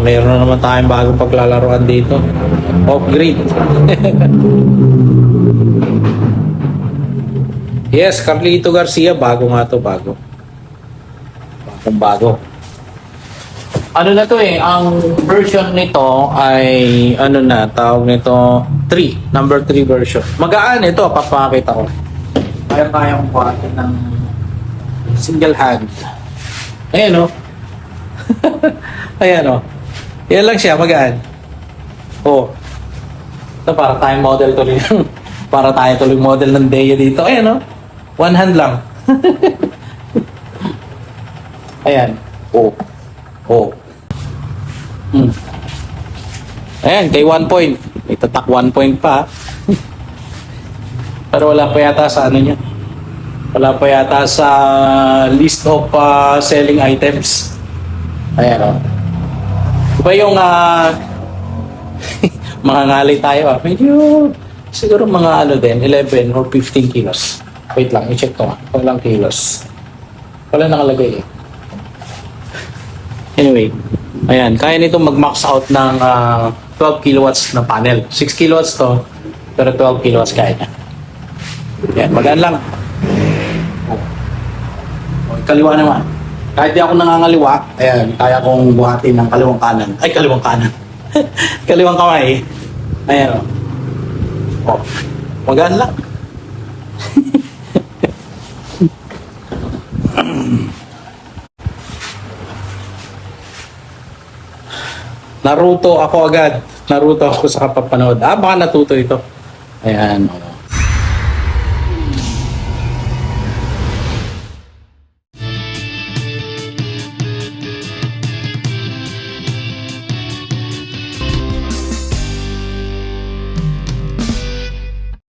mayroon na naman tayong bagong paglalaroan dito. Off-grid. Yes, Carlito Garcia, bago nga to, bago. Bagong bago. Ano na to eh, ang version nito ay, ano na, tawag nito, 3, number 3 version. Magaan ito, papakita ko. Kaya-kayang buhatin ng single hand. Ayan o. Ayan o. Yan lang siya, magaan. Oh. Ito, para tayong model tuloy. Para tayo tuloy model ng Deo dito. Ayan o. One hand lang. Ayan. Oh. Oh. Ayan, kay 1 point. Itatak 1 point pa. Pero wala pa yata sa ano niya. Wala pa yata sa list of selling items. Ayan o. Diba yung mga ngalay tayo medyo siguro mga ano din, 11 or 15 kilos. Wait lang, i-check to nga. Walang kilos. Wala nakalagay eh. Anyway, ayan, kaya nito mag-max out ng 12 kilowatts na panel. 6 kilowatts to, pero 12 kilowatts kaya niya. Ayan, magaan lang. O, kaliwa naman. Kahit di ako nangangaliwa, ayan, kaya kong buhatin ng kaliwang kanan. Ay, kaliwang kanan. Kaliwang kamay. Ayan o. O, magaan lang. Naruto ako agad. Naruto ako sa kapapanood. Baka natuto ito. Ayan.